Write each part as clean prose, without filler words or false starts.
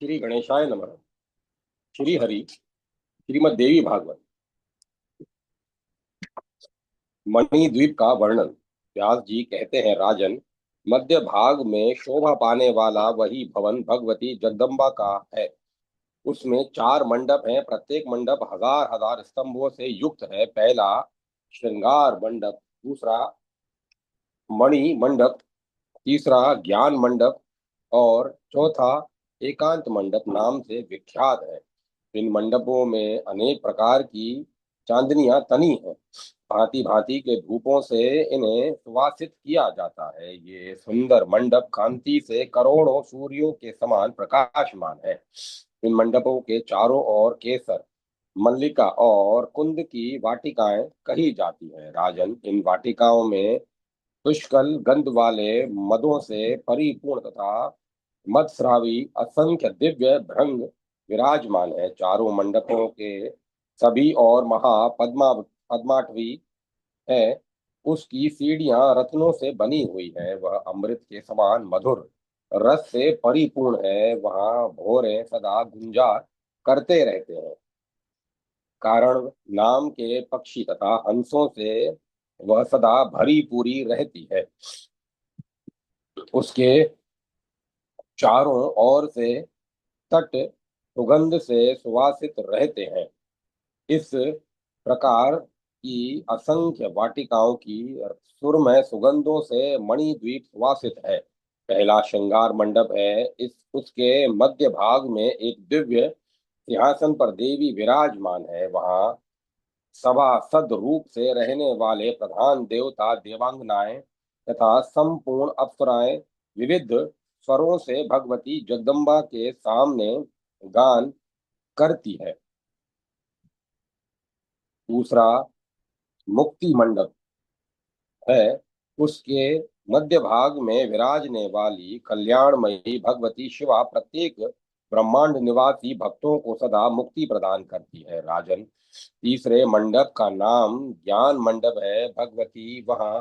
श्री गणेशाय नमः। श्री हरि श्रीमद् देवी भागवत। मणिद्वीप का वर्णन। व्यास जी कहते हैं, राजन, मध्य भाग में शोभा पाने वाला वही भवन भगवती जगदम्बा का है। उसमें 4 मंडप हैं। प्रत्येक मंडप हजार हजार स्तंभों से युक्त है। पहला श्रृंगार मंडप, दूसरा मणि मंडप, तीसरा ज्ञान मंडप और चौथा एकांत मंडप नाम से विख्यात है। इन मंडपों में अनेक प्रकार की चांदनियां तनी हैं। भांति भांति के धूपों से इन्हें सुवासित किया जाता है। ये सुंदर मंडप कांति से करोड़ों सूर्यों के समान प्रकाशमान है। इन मंडपों के चारों ओर केसर, मल्लिका और कुंद की वाटिकाएं कही जाती हैं। राजन, इन वाटिकाओं में पुष्कल गंध वाले मदों से परिपूर्ण तथा मत्स्रावी असंख्य दिव्य भृंग विराजमान है। चारों मंडपों के सभी और पद्माटवी है। उसकी सीढ़ियां रत्नों से बनी हुई है। वह अमृत के समान मधुर रस से परिपूर्ण है। वहाँ भौरे सदा गुंजार करते रहते हैं। कारण नाम के पक्षी तथा हंसों से वह सदा भरी पूरी रहती है। उसके चारों ओर से तट सुगंध से सुवासित रहते हैं। इस प्रकार की असंख्य वाटिकाओं की सुरमय सुगंधों से मणिद्वीप सुवासित है। पहला श्रृंगार मंडप है। इस उसके मध्य भाग में एक दिव्य सिंहासन पर देवी विराजमान है। वहाँ सभासद रूप से रहने वाले प्रधान देवता, देवांगनाएं तथा संपूर्ण अप्सराएं विविध स्वरों से भगवती जगदम्बा के सामने गान करती है। दूसरा मुक्ति मंडप है। उसके मध्य भाग में विराजने वाली कल्याणमयी भगवती शिवा प्रत्येक ब्रह्मांड निवासी भक्तों को सदा मुक्ति प्रदान करती है। राजन, तीसरे मंडप का नाम ज्ञान मंडप है। भगवती वहाँ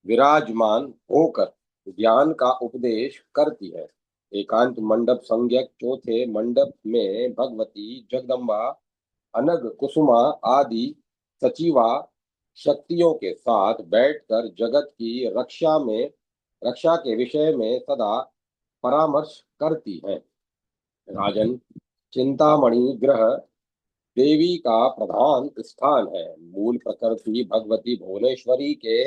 विराजमान होकर ज्ञान का उपदेश करती है। एकांत मंडप संज्ञक चौथे मंडप में भगवती जगदम्बा अनग कुसुमा आदि सचिवा शक्तियों के साथ बैठकर जगत की रक्षा के विषय में सदा परामर्श करती है। राजन, चिंतामणि ग्रह देवी का प्रधान स्थान है। मूल प्रकृति भगवती भुवनेश्वरी के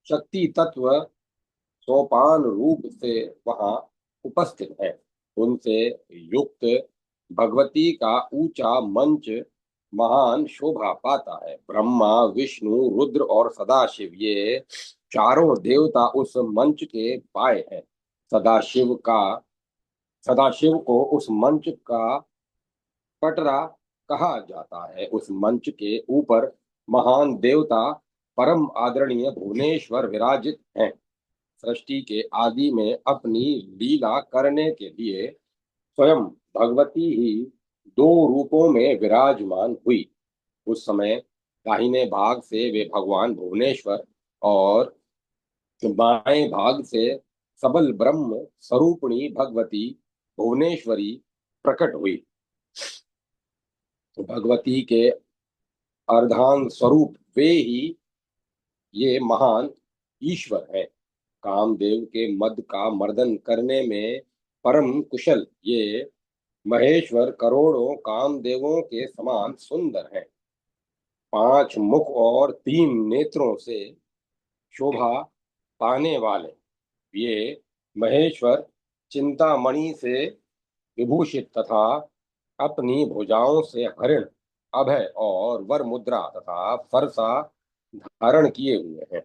शक्ति तत्व सोपान रूप से वहाँ उपस्थित है। उनसे युक्त भगवती का ऊंचा मंच महान शोभा पाता है। ब्रह्मा, विष्णु, रुद्र और सदाशिव, ये चारों देवता उस मंच के पाए हैं। सदाशिव को उस मंच का पटरा कहा जाता है। उस मंच के ऊपर महान देवता परम आदरणीय भुवनेश्वर विराजित हैं। सृष्टि के आदि में अपनी लीला करने के लिए स्वयं भगवती ही 2 रूपों में विराजमान हुई। उस समय दाहिने भाग से वे भगवान भुवनेश्वर और बाएं भाग से सबल ब्रह्म स्वरूपिणी भगवती भुवनेश्वरी प्रकट हुई। भगवती के अर्धांग स्वरूप वे ही ये महान ईश्वर है। कामदेव के मद का मर्दन करने में परम कुशल ये महेश्वर करोड़ों कामदेवों के समान सुंदर हैं। 5 मुख और 3 नेत्रों से शोभा पाने वाले ये महेश्वर चिंतामणि से विभूषित तथा अपनी भुजाओं से हरिण, अभय और वर मुद्रा तथा फरसा धारण किए हुए हैं।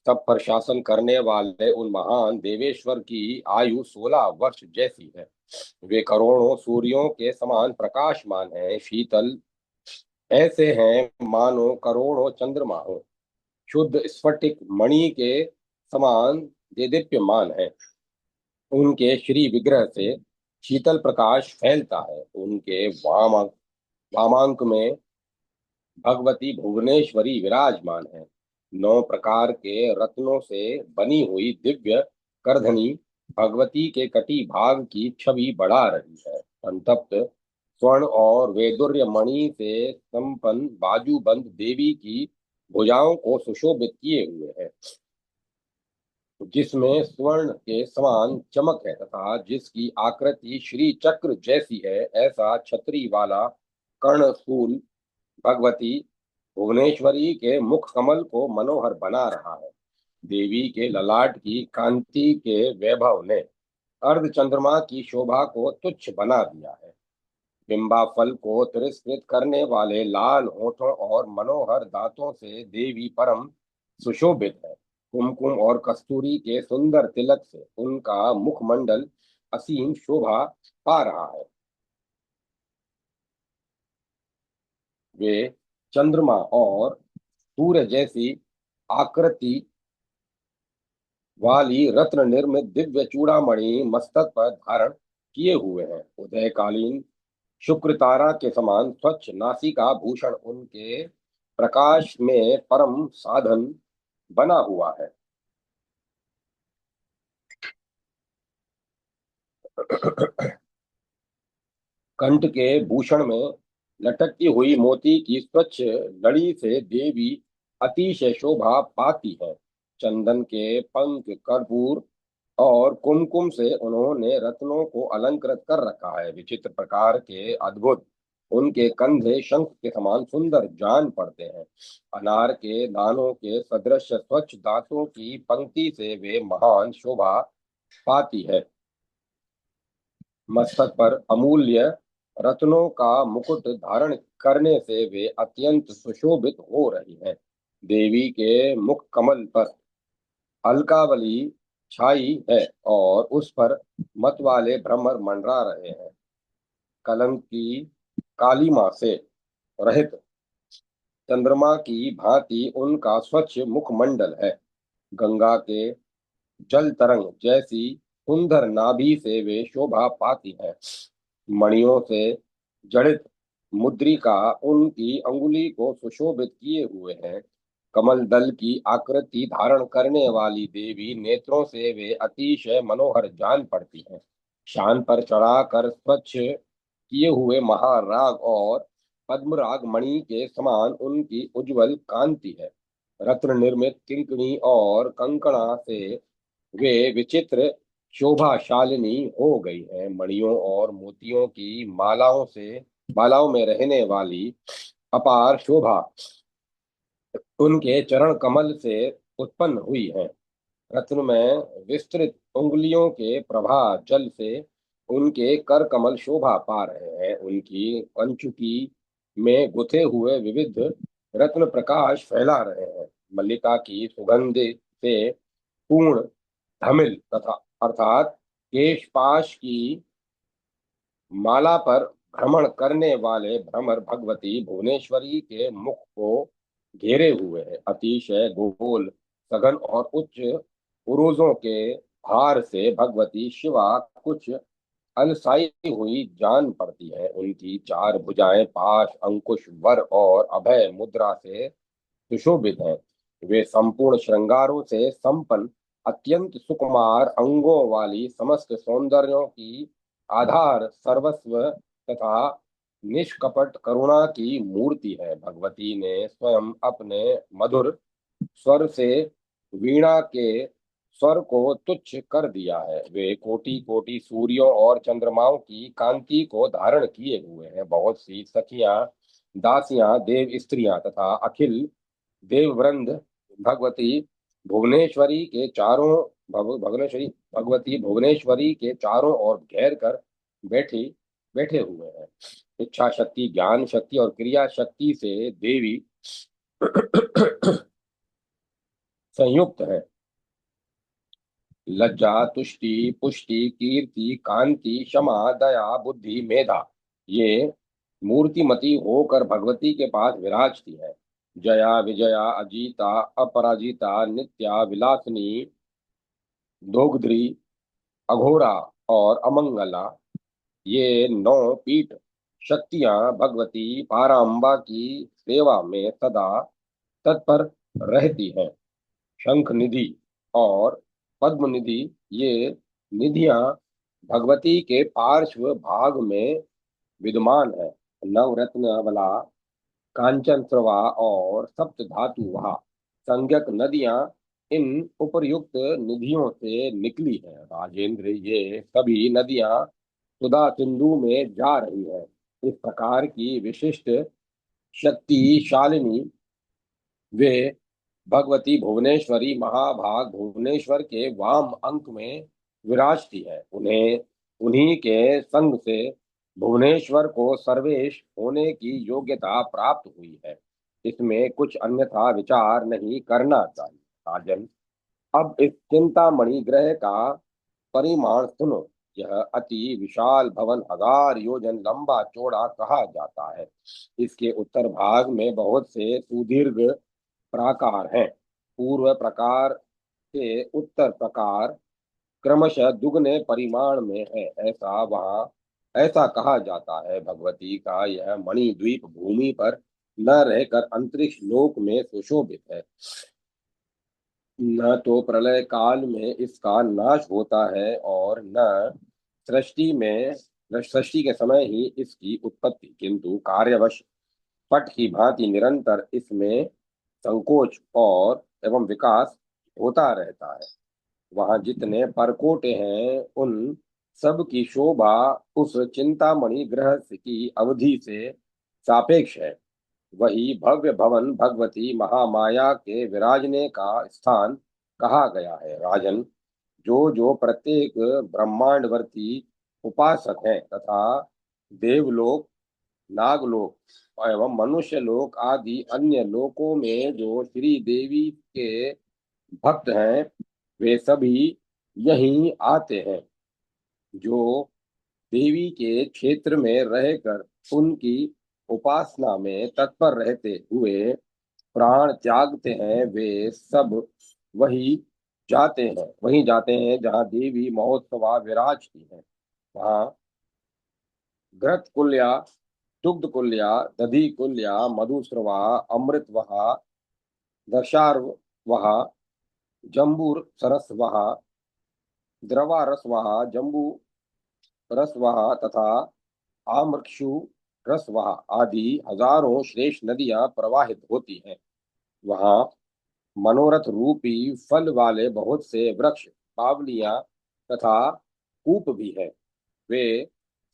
सब पर शासन करने वाले उन महान देवेश्वर की आयु 16 वर्ष जैसी है। वे करोड़ों सूर्यों के समान प्रकाशमान हैं। शीतल ऐसे हैं मानो करोड़ों चंद्रमा हो। शुद्ध स्फटिक मणि के समान देदीप्यमान है। उनके श्री विग्रह से शीतल प्रकाश फैलता है। उनके वामांक में भगवती भुवनेश्वरी विराजमान है। 9 प्रकार के रत्नों से बनी हुई दिव्य करधनी भगवती के कटी भाग की छवि बढ़ा रही है। संतप्त स्वर्ण और वैदुर्य मणि से संपन्न बाजूबंद देवी की भुजाओं को सुशोभित किए हुए है, जिसमें स्वर्ण के समान चमक है तथा जिसकी आकृति श्री चक्र जैसी है। ऐसा छतरी वाला कर्णशूल भगवती भुवनेश्वरी के मुख कमल को मनोहर बना रहा है। देवी के ललाट की कांति के वैभव ने अर्धचंद्रमा की शोभा को तुच्छ बना दिया है। बिंबा फल को तिरस्कृत करने वाले लाल होठों और मनोहर दांतों से देवी परम सुशोभित है। कुमकुम और कस्तूरी के सुंदर तिलक से उनका मुखमंडल असीम शोभा पा रहा है। वे चंद्रमा और सूर्य जैसी आकृति वाली रत्न निर्मित दिव्य चूड़ामणि मस्तक पर धारण किए हुए हैं। उदयकालीन शुक्र तारा के समान स्वच्छ नासिका भूषण उनके प्रकाश में परम साधन बना हुआ है। कंठ के भूषण में लटकती हुई मोती की स्वच्छ लड़ी से देवी अतिशय शोभा पाती है। चंदन के पंख, कर्पूर और कुमकुम से उन्होंने रत्नों को अलंकृत कर रखा है। विचित्र प्रकार के अद्भुत उनके कंधे शंख के समान सुंदर जान पड़ते हैं। अनार के दानों के सदृश स्वच्छ दांतों की पंक्ति से वे महान शोभा पाती है। मस्तक पर अमूल्य रत्नों का मुकुट धारण करने से वे अत्यंत सुशोभित हो रही हैं। देवी के मुख कमल पर अलकावली छाई है और उस पर मत वाले भ्रमर मंडरा रहे हैं। कलंक की कालीमा से रहित चंद्रमा की भांति उनका स्वच्छ मुखमंडल है। गंगा के जल तरंग जैसी सुंदर नाभि से वे शोभा पाती हैं। मणियों से जड़ित मुद्रिका उनकी अंगुली को सुशोभित किए हुए हैं। कमल दल की आकृति धारण करने वाली देवी नेत्रों से वे अतिशय मनोहर जान पड़ती हैं। शान पर चढ़ाकर स्वच्छ किए हुए महाराग और पद्मराग मणि के समान उनकी उज्जवल कांति है। रत्न निर्मित किंकणी और कंकड़ा से वे विचित्र शोभाशालिनी हो गई है। मणियों और मोतियों की मालाओं में रहने वाली अपार शोभा उनके चरण कमल से उत्पन्न हुई है। रत्न में विस्तृत उंगलियों के प्रभा जल से उनके कर कमल शोभा पा रहे हैं। उनकी कंचुकी में गुथे हुए विविध रत्न प्रकाश फैला रहे हैं। मल्लिका की सुगंध से पूर्ण धमिल तथा अर्थात केशपाश की माला पर भ्रमण करने वाले भ्रमर भगवती भुवनेश्वरी के मुख को घेरे हुए हैं। अतिशय गोल, सघन और उच्च पुरुषों के भार से भगवती शिवा कुछ अलसाई हुई जान पड़ती है। उनकी चार भुजाएं पाश, अंकुश, वर और अभय मुद्रा से सुशोभित हैं। वे संपूर्ण श्रृंगारों से संपन्न अत्यंत सुकुमार अंगों वाली समस्त सौंदर्यों की आधार सर्वस्व तथा निष्कपट करुणा की मूर्ति है। भगवती ने स्वयं अपने मधुर स्वर से वीणा के स्वर को तुच्छ कर दिया है। वे कोटि कोटि सूर्यों और चंद्रमाओं की कांति को धारण किए हुए हैं। बहुत सी सखियां, दासियां, देव स्त्रियां तथा अखिल देववृंद भगवती भुवनेश्वरी के चारों भुवनेश्वरी भगवती भुवनेश्वरी के चारों ओर घेर कर बैठी बैठे हुए हैं। इच्छा शक्ति, ज्ञान शक्ति और क्रिया शक्ति से देवी संयुक्त है। लज्जा, तुष्टि, पुष्टि, कीर्ति, कांति, क्षमा, दया, बुद्धि, मेधा ये मूर्तिमती होकर भगवती के पास विराजती है। जया, विजया, अजीता, अपराजिता, नित्या, विलासिनी, दोगध्री, अघोरा और अमंगला ये नौ पीठ शक्तियां भगवती पाराम्बा की सेवा में सदा तत्पर रहती हैं। शंख निधि और पद्म निधि ये निधियां भगवती के पार्श्व भाग में विद्यमान है। नवरत्न वला, कांचन स्रवा और सप्त धातु वहा संज्ञक नदियां इन उपर्युक्त निधियों से निकली हैं। राजेंद्र, ये सभी नदियां सुधा सिंधु में जा रही है। इस प्रकार की विशिष्ट शक्तिशालिनी वे भगवती भुवनेश्वरी महाभाग भुवनेश्वर के वाम अंक में विराजती है। उन्हें उन्हीं के संग से भुवनेश्वर को सर्वेश होने की योग्यता प्राप्त हुई है। इसमें कुछ अन्यथा विचार नहीं करना चाहिए। राजन, अब इस चिंतामणि ग्रह का परिमाण सुनो। यह अति विशाल भवन 1000 योजन लंबा चौड़ा कहा जाता है। इसके उत्तर भाग में बहुत से सुदीर्घ प्राकार हैं। पूर्व प्रकार के उत्तर प्रकार क्रमशः दुगने परिमाण में है। ऐसा कहा जाता है, भगवती का यह मणिद्वीप भूमि पर न रहकर अंतरिक्ष लोक में सुशोभित है। न तो प्रलय काल में इसका नाश होता है और न सृष्टि के समय ही इसकी उत्पत्ति, किंतु कार्यवश पट की भांति निरंतर इसमें संकोच और एवं विकास होता रहता है। वहां जितने परकोटे हैं उन सब की शोभा उस चिंतामणि ग्रह की अवधि से सापेक्ष है। वही भव्य भवन भगवती महामाया के विराजने का स्थान कहा गया है। राजन, जो जो प्रत्येक ब्रह्मांडवर्ती उपासक हैं तथा देवलोक, नागलोक एवं मनुष्य लोक आदि अन्य लोकों में जो श्री देवी के भक्त हैं, वे सभी यहीं आते हैं। जो देवी के क्षेत्र में रहकर उनकी उपासना में तत्पर रहते हुए प्राण त्यागते हैं, वे सब वही वहीं जाते हैं जहाँ देवी महोत्सवा विराजती है। वहाँ घृत कुल्या, दुग्ध कुल्या, दधि कुल्या, मधुस्रवा, अमृत वहा, दशार्व वहा, जम्बूर सरस वहा, द्रवा रस वहा, जम्बू रस वहा तथा आम्रक्षु रस वहा आदि हजारों श्रेष्ठ नदियां प्रवाहित होती हैं। वहाँ मनोरथ रूपी फल वाले बहुत से वृक्ष, बावलियां तथा कूप भी है। वे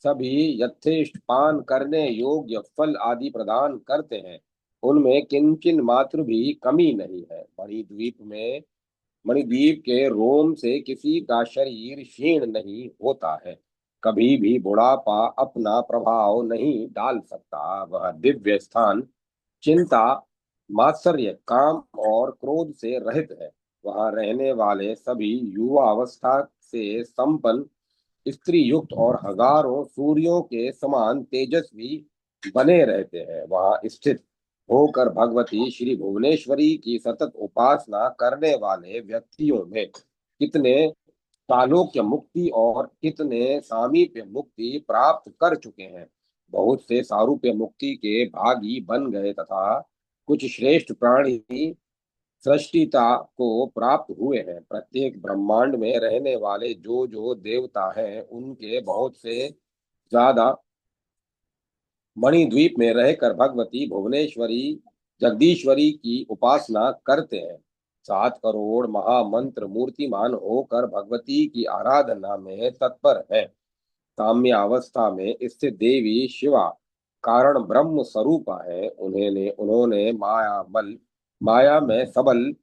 सभी यथेष्ट पान करने योग्य फल आदि प्रदान करते हैं। उनमें किंचन मात्र भी कमी नहीं है। मणिद्वीप के रोम से किसी का शरीर क्षीण नहीं होता है। कभी भी बुढ़ापा अपना प्रभाव नहीं डाल सकता। वह दिव्य स्थान चिंता, मात्सर्य, काम और क्रोध से रहित है। वहां रहने वाले सभी युवा अवस्था से संपन्न, स्त्री युक्त और हजारों सूर्यों के समान तेजस्वी बने रहते हैं। वहां स्थित होकर भगवती श्री भुवनेश्वरी की सतत उपासना करने वाले व्यक्तियों में कितने सालोक्य मुक्ति और कितने सामीप्य मुक्ति प्राप्त कर चुके हैं। बहुत से सारूप्य मुक्ति के भागी बन गए तथा कुछ श्रेष्ठ प्राणी सृष्टिता को प्राप्त हुए हैं। प्रत्येक ब्रह्मांड में रहने वाले जो जो देवता हैं, उनके बहुत से ज्यादा मणिद्वीप में रहकर भगवती भुवनेश्वरी जगदीश्वरी की उपासना करते हैं। 7 करोड़ महामंत्र मूर्तिमान होकर भगवती की आराधना में तत्पर है। साम्य अवस्था में स्थित देवी शिवा कारण ब्रह्म स्वरूपा है। उन्होंने माया में सबल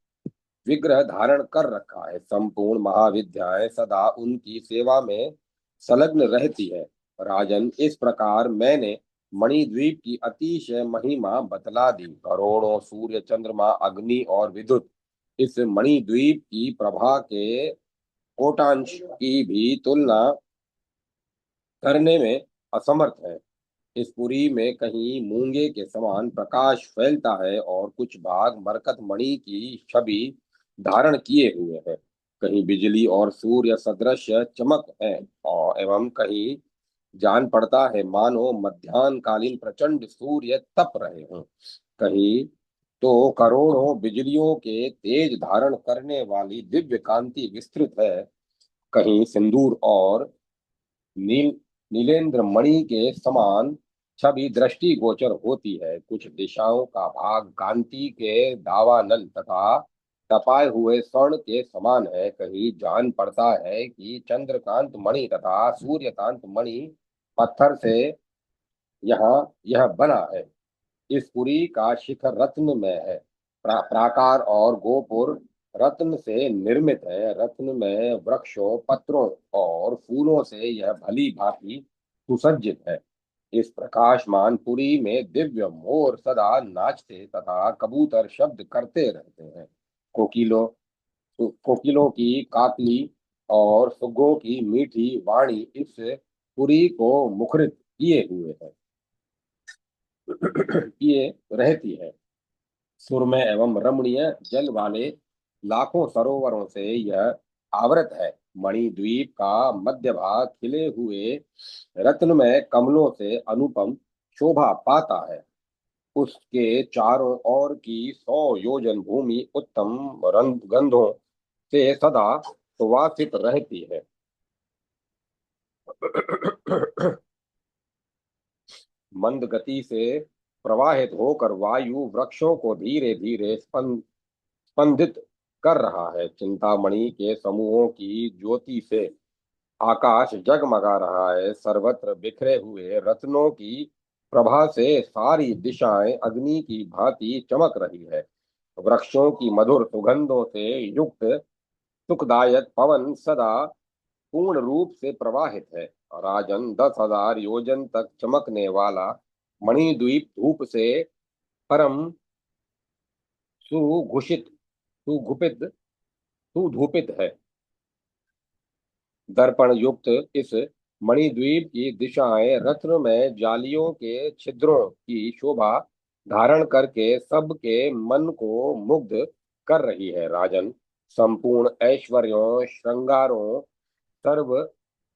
विग्रह धारण कर रखा है। संपूर्ण महाविद्याएं सदा उनकी सेवा में संलग्न रहती है। राजन, इस प्रकार मैंने मणिद्वीप की अतिशय महिमा बतला दी। करोड़ों सूर्य, चंद्रमा, अग्नि और विद्युत इस मणिद्वीप की प्रभा के कोटांश की भी तुलना करने में असमर्थ है। इस पुरी में कहीं मूंगे के समान प्रकाश फैलता है और कुछ भाग मरकत मणि की छवि धारण किए हुए हैं। कहीं बिजली और सूर्य सदृश चमक है और एवं कहीं जान पड़ता है मानो मध्याह्न कालीन प्रचंड सूर्य तप रहे हों। कहीं तो करोड़ों बिजलियों के तेज धारण करने वाली दिव्य कांति विस्तृत है। कहीं सिंदूर और नील नीलेंद्र मणि के समान छवि दृष्टि गोचर होती है। कुछ दिशाओं का भाग कांति के दावानल तथा तपाए हुए स्वर्ण के समान है। कहीं जान पड़ता है कि चंद्रकांत मणि तथा सूर्यकांत मणि पत्थर से यहाँ यह बना है। इस पुरी का शिखर रत्न में है। प्राकार और गोपुर रत्न से निर्मित है। रत्न में वृक्षों, पत्रों और फूलों से यह भली भांति सुसज्जित है। इस प्रकाशमान पुरी में दिव्य मोर सदा नाचते तथा कबूतर शब्द करते रहते हैं। कोकिलों कोकिलों की काकली और सुग्गों की मीठी वाणी इस पुरी को मुखरित किए हुए है किए रहती है। सुरमय एवं रमणीय जल वाले लाखों सरोवरों से यह आवृत है। मणिद्वीप का मध्य भाग खिले हुए रत्नमय कमलों से अनुपम शोभा पाता है। उसके चारों ओर की 100 योजन भूमि उत्तम गंधों से सदा सुवासित रहती है। मंद गति से प्रवाहित होकर वायु वृक्षों को धीरे धीरे स्पंदित कर रहा है। चिंतामणि के समूहों की ज्योति से आकाश जगमगा रहा है। सर्वत्र बिखरे हुए रत्नों की प्रभा से सारी दिशाएं अग्नि की भांति चमक रही है। वृक्षों की मधुर सुगंधों से युक्त सुखदायक पवन सदा पूर्ण रूप से प्रवाहित है। राजन 10,000 योजन तक चमकने वाला मणिद्वीप धूप से परम सुघुषित सुगुपित सुधूपित है। दर्पण युक्त इस मणिद्वीप की दिशाएं रत्न में जालियों के छिद्रों की शोभा धारण करके सबके मन को मुग्ध कर रही है। राजन, संपूर्ण ऐश्वर्यों, श्रृंगारों, सर्व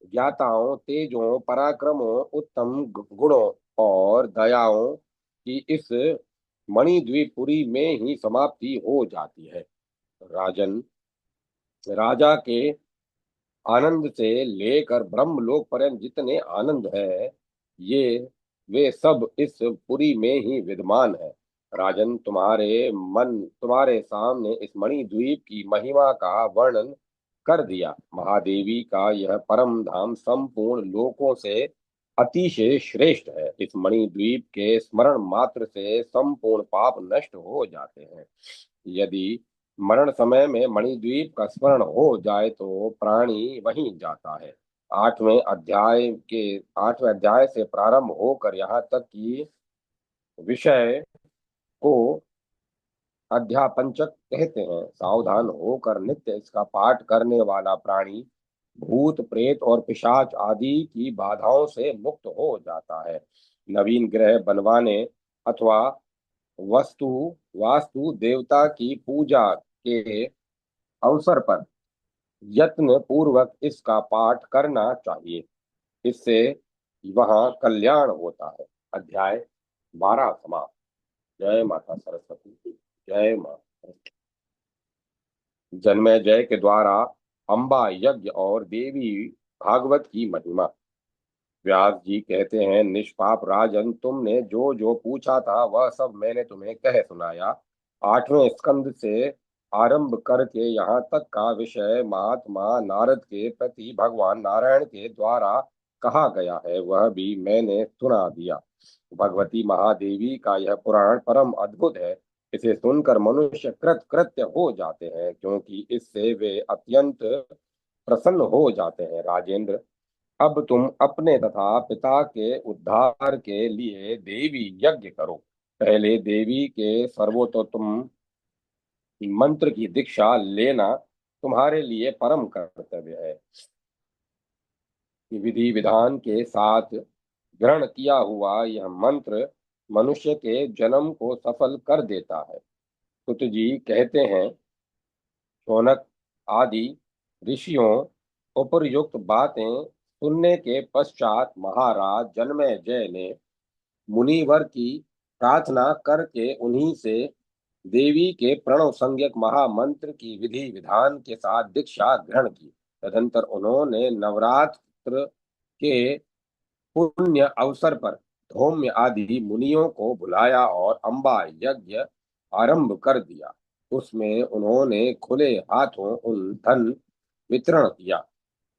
ज्ञाताओं, तेजों, पराक्रमों, उत्तम गुणों और दयाओं की इस मणिद्वीपुरी में ही समाप्ति हो जाती है। राजन, राजा के आनंद से लेकर ब्रह्मलोक पर्यंत जितने आनंद है, ये वे सब इस पुरी में ही विद्यमान है। राजन, तुम्हारे सामने इस मणिद्वीप की महिमा का वर्णन कर दिया। महादेवी का यह परम धाम संपूर्ण लोकों से अतिशय श्रेष्ठ है। इस मणिद्वीप के स्मरण मात्र से संपूर्ण पाप नष्ट हो जाते हैं। यदि मरण समय में मणिद्वीप का स्मरण हो जाए तो प्राणी वहीं जाता है। 8वें अध्याय से प्रारंभ होकर यहाँ तक कि विषय को अध्यापंचक कहते हैं। सावधान होकर नित्य इसका पाठ करने वाला प्राणी भूत प्रेत और पिशाच आदि की बाधाओं से मुक्त हो जाता है। नवीन ग्रह बनवाने अथवा वस्तु वास्तु देवता की पूजा के अवसर पर यत्न पूर्वक इसका पाठ करना चाहिए। इससे वहाँ कल्याण होता है। अध्याय 12 समाप्त। जय माता सरस्वती। जय माता। जन्मेजय के द्वारा अम्बा यज्ञ और देवी भागवत की महिमा। व्यास जी कहते हैं, निष्पाप राजन, तुमने जो जो पूछा था वह सब मैंने तुम्हें कह सुनाया। 8वें स्कंद से आरंभ करके यहाँ तक का विषय महात्मा नारद के प्रति भगवान नारायण के द्वारा कहा गया है, वह भी मैंने सुना दिया। भगवती महादेवी का यह पुराण परम अद्भुत है। इसे सुनकर मनुष्य कृत्य हो जाते हैं, क्योंकि इससे वे अत्यंत प्रसन्न हो जाते हैं। राजेंद्र, अब तुम अपने तथा पिता के उद्धार के लिए देवी यज्ञ करो। पहले देवी के सर्वोत्तम मंत्र की दीक्षा लेना तुम्हारे लिए परम कर्तव्य है। विधि विधान के साथ ग्रहण किया हुआ यह मंत्र मनुष्य के जन्म को सफल कर देता है। सुत जी कहते हैं, शौनक आदि ऋषियों उपरयुक्त बातें सुनने के पश्चात महाराज जन्मेजय ने मुनिवर की प्रार्थना करके उन्हीं से देवी के प्रणव संज्ञक महामंत्र की विधि विधान के साथ दीक्षा ग्रहण की। तदंतर उन्होंने नवरात्र के पुण्य अवसर पर धौम्य आदि मुनियों को बुलाया और अम्बा यज्ञ आरंभ कर दिया। उसमें उन्होंने खुले हाथों उन धन वितरण किया।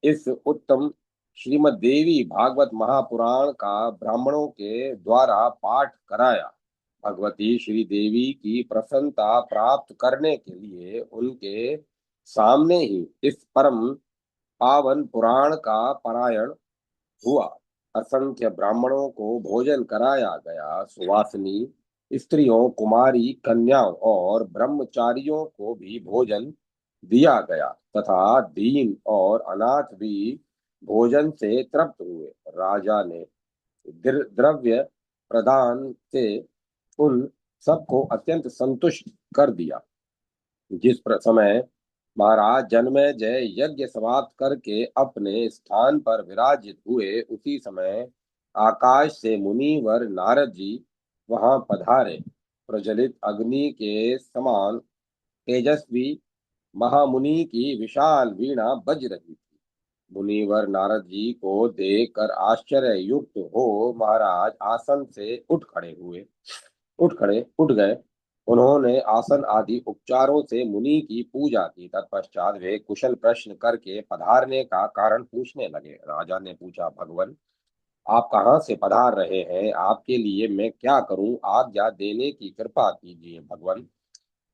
इस उत्तम श्रीमद् देवी भागवत महापुराण का ब्राह्मणों के द्वारा पाठ कराया। भगवती श्री देवी की प्रसन्नता प्राप्त करने के लिए उनके सामने ही इस परम पावन पुराण का पारायण हुआ। असंख्य ब्राह्मणों को भोजन कराया गया। सुवासिनी स्त्रियों, कुमारी कन्याओं और ब्रह्मचारियों को भी भोजन दिया गया तथा दीन और अनाथ भी भोजन से तृप्त हुए। राजा ने द्रव्य प्रदान से उन सबको अत्यंत संतुष्ट कर दिया। जिस समय महाराज जन्मेजय यज्ञ समाप्त करके अपने स्थान पर विराजित हुए, उसी समय आकाश से मुनिवर नारद जी वहां पधारे। प्रज्वलित अग्नि के समान तेजस्वी महामुनि की विशाल वीणा बज रही थी। मुनिवर नारद जी को देखकर आश्चर्य युक्त हो महाराज आसन से उठ गए। उन्होंने आसन आदि उपचारों से मुनि की पूजा की। तत्पश्चात वे कुशल प्रश्न करके पधारने का कारण पूछने लगे। राजा ने पूछा, भगवान, आप कहाँ से पधार रहे हैं? आपके लिए मैं क्या करूं? आज्ञा देने की कृपा कीजिए भगवान।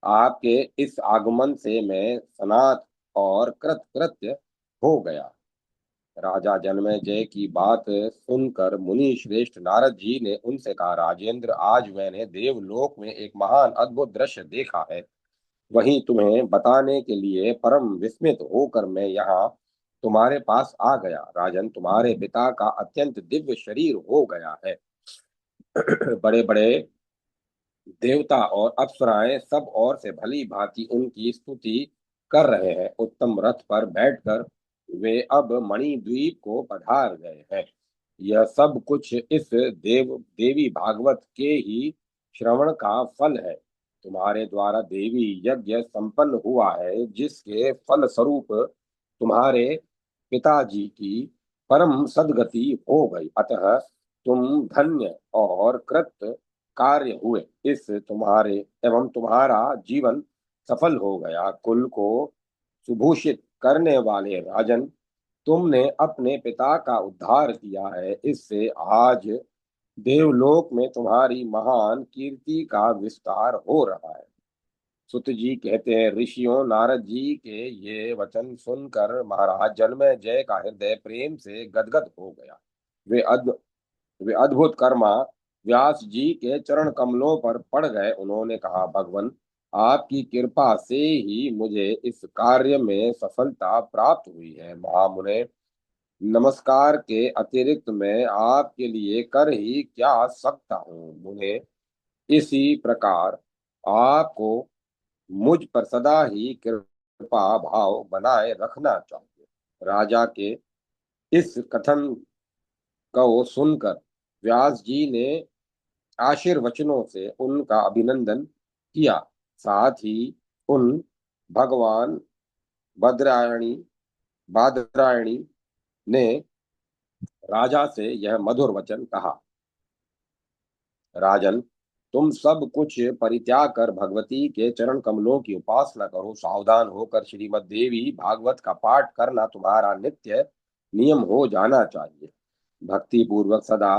आपके इस आगमन से मैं सनात और कृतकृत्य हो गया। राजा जन्मेजय की बात सुनकर मुनि श्रेष्ठ नारद जी ने उनसे कहा, राजेंद्र, आज मैंने देवलोक में एक महान अद्भुत दृश्य देखा है। वही तुम्हें बताने के लिए परम विस्मित होकर मैं यहाँ तुम्हारे पास आ गया। राजन, तुम्हारे पिता का अत्यंत दिव्य शरीर हो गया है। बड़े बड़े देवता और अप्सराएं सब ओर से भली भांति उनकी स्तुति कर रहे हैं। उत्तम रथ पर बैठकर वे अब मणिद्वीप को पधार गए हैं। यह सब कुछ इस देवी भागवत के ही श्रवण का फल है। तुम्हारे द्वारा देवी यज्ञ संपन्न हुआ है, जिसके फल स्वरूप तुम्हारे पिताजी की परम सद्गति हो गई। अतः तुम धन्य और कृत कार्य हुए। इस तुम्हारे एवं तुम्हारा जीवन सफल हो गया। कुल को सुभूषित करने वाले राजन, तुमने अपने पिता का उद्धार किया है। इससे आज देवलोक में तुम्हारी महान कीर्ति का विस्तार हो रहा है। सुत जी कहते हैं, ऋषियों, नारद जी के ये वचन सुनकर महाराज जन्मेजय का हृदय प्रेम से गदगद हो गया। वे अद्भ वे अद्भुत कर्मा व्यास जी के चरण कमलों पर पड़ गए। उन्होंने कहा, भगवान, आपकी कृपा से ही मुझे इस कार्य में सफलता प्राप्त हुई है। महामुने, नमस्कार के अतिरिक्त मैं आपके लिए कर ही क्या सकता हूँ? मुझे इसी प्रकार आपको मुझ पर सदा ही कृपा भाव बनाए रखना चाहिए। राजा के इस कथन को सुनकर व्यास जी ने आशीर्वचनों से उनका अभिनंदन किया। साथ ही उन भगवान भद्रायणी बादरायणी ने राजा से यह मधुर वचन कहा, राजन, तुम सब कुछ परित्याग कर भगवती के चरण कमलों की उपासना करो। सावधान होकर श्रीमद् देवी भागवत का पाठ करना तुम्हारा नित्य नियम हो जाना चाहिए। भक्ति पूर्वक सदा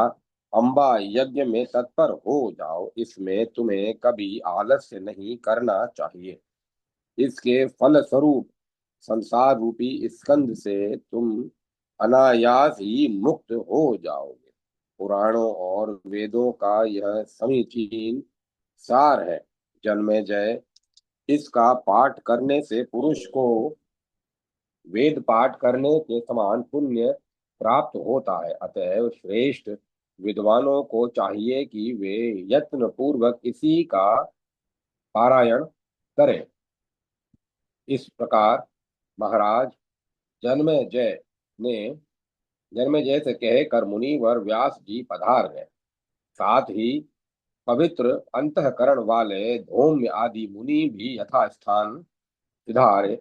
अम्बा यज्ञ में तत्पर हो जाओ। इसमें तुम्हें कभी आलस्य नहीं करना चाहिए। इसके फल स्वरूप संसार रूपी स्कंध से तुम अनायास ही मुक्त हो जाओगे। पुराणों और वेदों का यह समीचीन सार है। जन्मेजय, इसका पाठ करने से पुरुष को वेद पाठ करने के समान पुण्य प्राप्त होता है। अतएव श्रेष्ठ विद्वानों को चाहिए कि वे यत्न पूर्वक इसी का पारायण करें। इस प्रकार महाराज जन्मेजय ने जन्मेजय से कहकर मुनिवर व्यास जी पधार गए। साथ ही पवित्र अंतःकरण वाले धौम्य आदि मुनि भी यथास्थान सिधारे।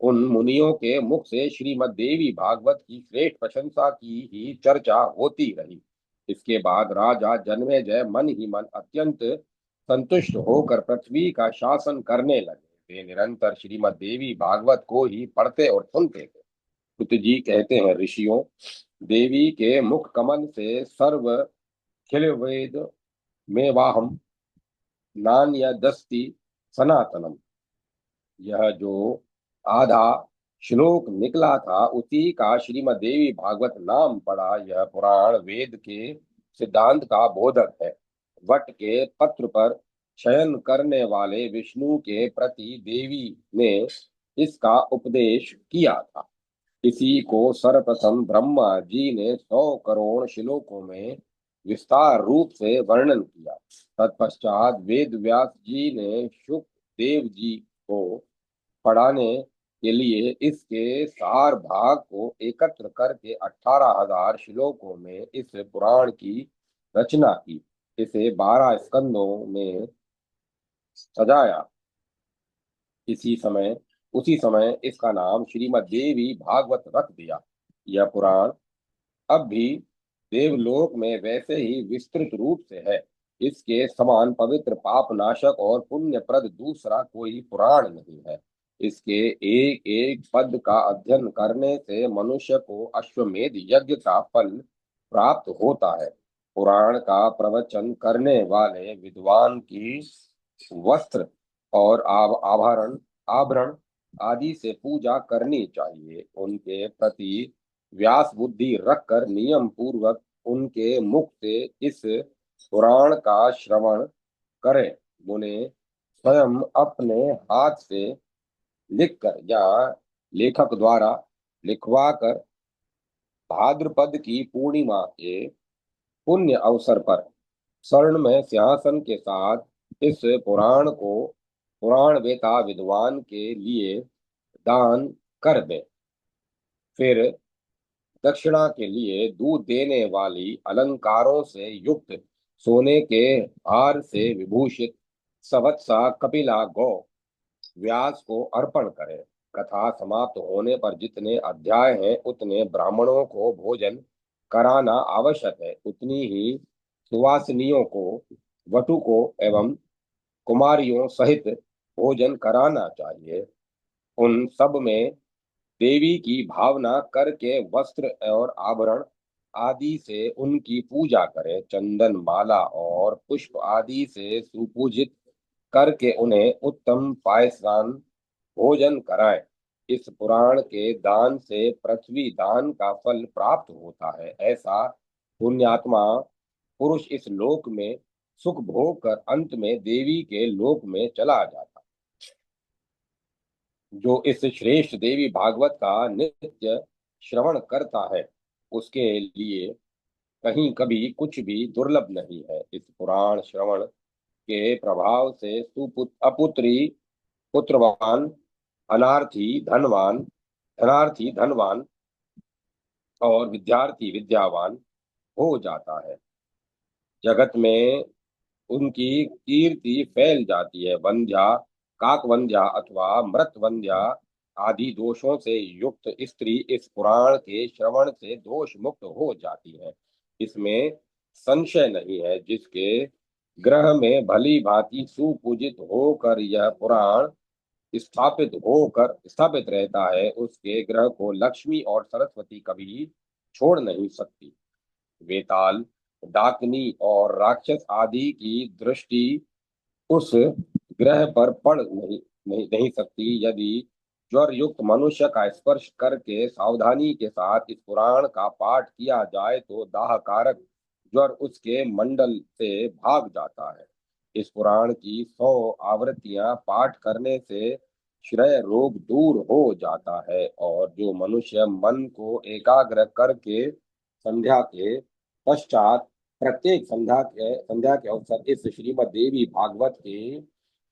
उन मुनियों के मुख से श्रीमद् देवी भागवत की श्रेष्ठ प्रशंसा की ही चर्चा होती रही। इसके बाद राजा जन्मेजय मन ही मन अत्यंत संतुष्ट होकर पृथ्वी का शासन करने लगे। वे निरंतर श्रीमद् देवी भागवत को ही पढ़ते और सुनते थे। कुत जी कहते हैं, ऋषियों, देवी के मुख कमल से सर्व खिल वेद में वाहम नान्यदस्ति सनातनम। यह जो आधा श्लोक निकला था उसी का श्रीमद् देवी भागवत नाम पड़ा। यह पुराण वेद के सिद्धांत का बोधक है। वट के पत्र पर शयन करने वाले विष्णु के प्रति देवी ने इसका उपदेश किया था। इसी को सर्वप्रथम ब्रह्मा जी ने 100 करोड़ श्लोकों में विस्तार रूप से वर्णन किया। तत्पश्चात वेद व्यास जी ने शुक देव जी को पढ़ाने के लिए इसके सार भाग को एकत्र करके 18,000 श्लोकों में इस पुराण की रचना की। इसे 12 स्कंदों में सजाया। उसी समय इसका नाम श्रीमद् देवी भागवत रख दिया। यह पुराण अब भी देवलोक में वैसे ही विस्तृत रूप से है। इसके समान पवित्र पाप नाशक और पुण्यप्रद दूसरा कोई पुराण नहीं है। इसके एक एक पद का अध्ययन करने से मनुष्य को अश्वमेध यज्ञ का फल प्राप्त होता है। पुराण का प्रवचन करने वाले विद्वान की वस्त्र और आभरण आभरण आदि से पूजा करनी चाहिए। उनके प्रति व्यास बुद्धि रखकर नियम पूर्वक उनके मुख से इस पुराण का श्रवण करें। उन्हें स्वयं अपने हाथ से लिखकर या लेखक द्वारा लिखवा कर भाद्रपद की पूर्णिमा के पुण्य अवसर पर स्वर्ण में सिंहासन के साथ इस पुराण को पुराण वेता विद्वान के लिए दान कर दें। फिर दक्षिणा के लिए दूध देने वाली अलंकारों से युक्त सोने के हार से विभूषित सवत्सा कपिला गौ व्यास को अर्पण करें। कथा समाप्त होने पर जितने अध्याय हैं उतने ब्राह्मणों को भोजन कराना आवश्यक है। उतनी ही सुवासिनियों को, वटुकों एवं कुमारियों सहित भोजन कराना चाहिए। उन सब में देवी की भावना करके वस्त्र और आभरण आदि से उनकी पूजा करें। चंदन माला और पुष्प आदि से सुपूजित करके उन्हें उत्तम पायसान भोजन कराएं। इस पुराण के दान से पृथ्वी दान का फल प्राप्त होता है। ऐसा पुण्यात्मा पुरुष इस लोक में सुख भोग कर अंत में देवी के लोक में चला जाता। जो इस श्रेष्ठ देवी भागवत का नित्य श्रवण करता है उसके लिए कहीं कभी कुछ भी दुर्लभ नहीं है। इस पुराण श्रवण के प्रभाव से अपुत्री पुत्रवान, धनार्थी धनवान और विद्यार्थी विद्यावान हो जाता है। जगत में उनकी कीर्ति फैल जाती है। वंध्या, काकवंध्या अथवा मृतवंध्या आदि दोषों से युक्त स्त्री इस पुराण के श्रवण से दोष मुक्त हो जाती है। इसमें संशय नहीं है। जिसके ग्रह में भली भांति सुपूजित होकर यह पुराण स्थापित रहता है उसके ग्रह को लक्ष्मी और सरस्वती कभी छोड़ नहीं सकती। वेताल, डाकनी और राक्षस आदि की दृष्टि उस ग्रह पर पड़ नहीं सकती। यदि ज्वर युक्त मनुष्य का स्पर्श करके सावधानी के साथ इस पुराण का पाठ किया जाए तो दाह कारक ज्वर उसके मंडल से भाग जाता है। इस पुराण की 100 आवृत्तियां पाठ करने से श्रेय रोग दूर हो जाता है। और जो मनुष्य मन को एकाग्र करके संध्या के पश्चात प्रत्येक संध्या के अवसर इस श्रीमद् देवी भागवत के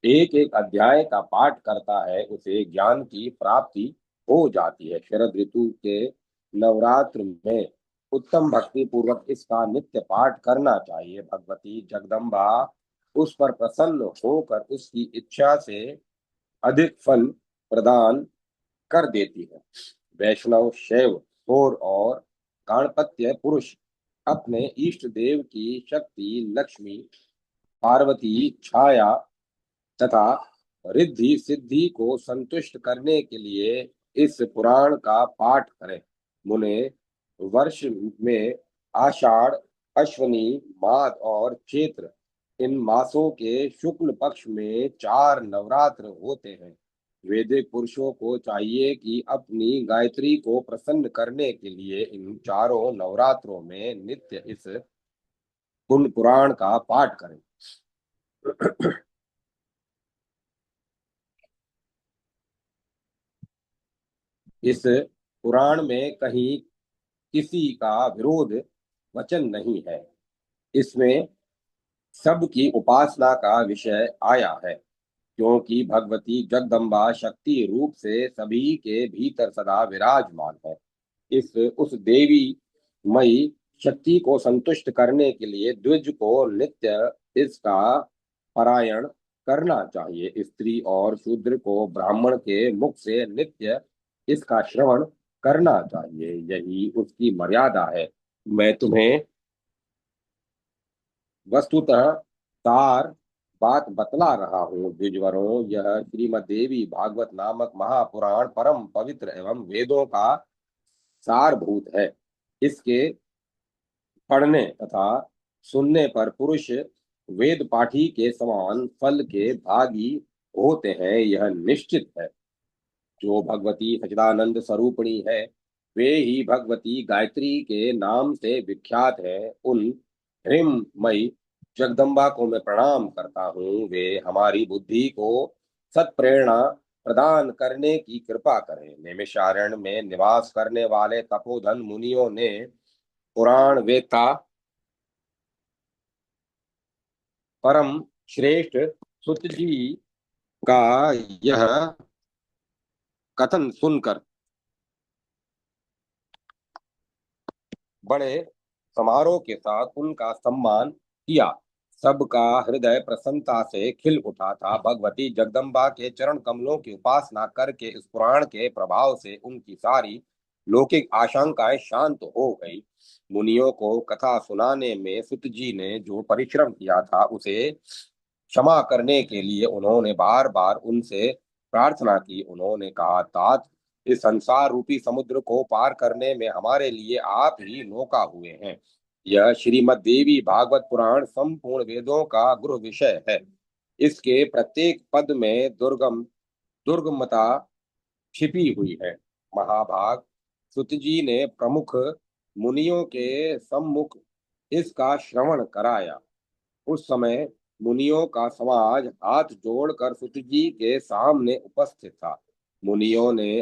एक एक अध्याय का पाठ करता है उसे ज्ञान की प्राप्ति हो जाती है। शरद ऋतु के नवरात्र में उत्तम भक्ति पूर्वक इसका नित्य पाठ करना चाहिए। भगवती जगदम्बा उस पर प्रसन्न होकर उसकी इच्छा से अधिक फल प्रदान कर देती है। वैष्णव, शैव, सौर और गाणपत्य पुरुष अपने इष्ट देव की शक्ति लक्ष्मी, पार्वती, छाया तथा रिद्धि सिद्धि को संतुष्ट करने के लिए इस पुराण का पाठ करें। मुने, वर्ष में आषाढ़, अश्वनी, माघ और चैत्र, इन मासों के शुक्ल पक्ष में 4 नवरात्र होते हैं। वैदिक पुरुषों को चाहिए कि अपनी गायत्री को प्रसन्न करने के लिए इन चारों नवरात्रों में नित्य इस पुराण का पाठ करें। इस पुराण में कहीं किसी का विरोध वचन नहीं है। इसमें सबकी उपासना का विषय आया है, क्योंकि भगवती जगदम्बा शक्ति रूप से सभी के भीतर सदा विराजमान है। इस उस देवी मई शक्ति को संतुष्ट करने के लिए द्विज को नित्य इसका पारायण करना चाहिए। स्त्री और शूद्र को ब्राह्मण के मुख से नित्य इसका श्रवण करना चाहिए। यही उसकी मर्यादा है। मैं तुम्हें वस्तुतः सार बात बतला रहा हूँ द्विजवरों। यह श्रीमद् देवी भागवत नामक महापुराण परम पवित्र एवं वेदों का सारभूत है। इसके पढ़ने तथा सुनने पर पुरुष वेद पाठी के समान फल के भागी होते हैं, यह निश्चित है। जो भगवती सच्चिदानंद स्वरूपिणी है, वे ही भगवती गायत्री के नाम से विख्यात है। उन ह्रीममयी जगदम्बा को मैं प्रणाम करता हूँ। वे हमारी बुद्धि को सत्प्रेरणा प्रदान करने की कृपा करें। नैमिषारण्य में निवास करने वाले तपोधन मुनियों ने पुराण वेत्ता परम श्रेष्ठ सुत जी का यह कथन सुनकर बड़े समारोह के साथ उनका सम्मान किया। सबका हृदय प्रसन्नता से खिल उठा था। भगवती जगदम्बा के चरण कमलों की उपासना करके इस पुराण के प्रभाव से उनकी सारी लौकिक आशंकाएं शांत हो गई। मुनियों को कथा सुनाने में सुत जी ने जो परिश्रम किया था, उसे क्षमा करने के लिए उन्होंने बार बार उनसे प्रार्थना की। उन्होंने कहा, तात, इस संसार रूपी समुद्र को पार करने में हमारे लिए आप ही नौका हुए हैं। यह श्रीमद् देवी भागवत पुराण संपूर्ण वेदों का गृह विषय है। इसके प्रत्येक पद में दुर्गमता छिपी हुई है। महाभाग सुत जी ने प्रमुख मुनियों के सम्मुख इसका श्रवण कराया। उस समय मुनियों का समाज हाथ जोड़कर सुत जी के सामने उपस्थित था। मुनियों ने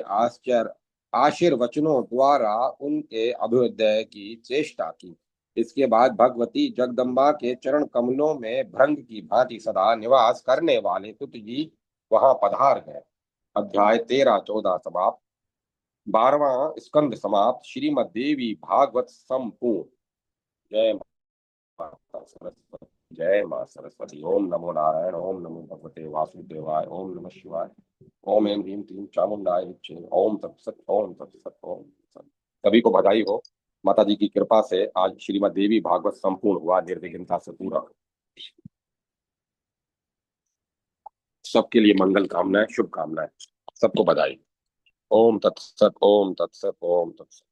आशीर्वचनों द्वारा उनके अभ्युदय की चेष्टा की। इसके बाद भगवती जगदम्बा के चरण कमलों में भृंग की भांति सदा निवास करने वाले सुत जी वहां पधार गए। अध्याय 13-14 समाप्त। 12वां स्कंद समाप्त। श्रीमद् देवी भागवत संपूर्ण। जय माता सरस्वती। जय मां सरस्वती। ओम नमो नारायण। ओम नमो भगवते वासुदेवाय। ओम नमः शिवाय। ओम ऐं ह्रीं क्लीं चामुंडाय विच्चे। ओम तत्सत। ओम तत्सत। ओम तत्सत। सभी को बधाई हो। माता जी की कृपा से आज श्रीमद् देवी भागवत संपूर्ण हुआ, निर्विघ्नता से पूरा। सबके लिए मंगल कामनाएं, शुभकामनाएं। सबको बधाई। ओम तत्सत। ओम तत्सत। ओम तत्सत।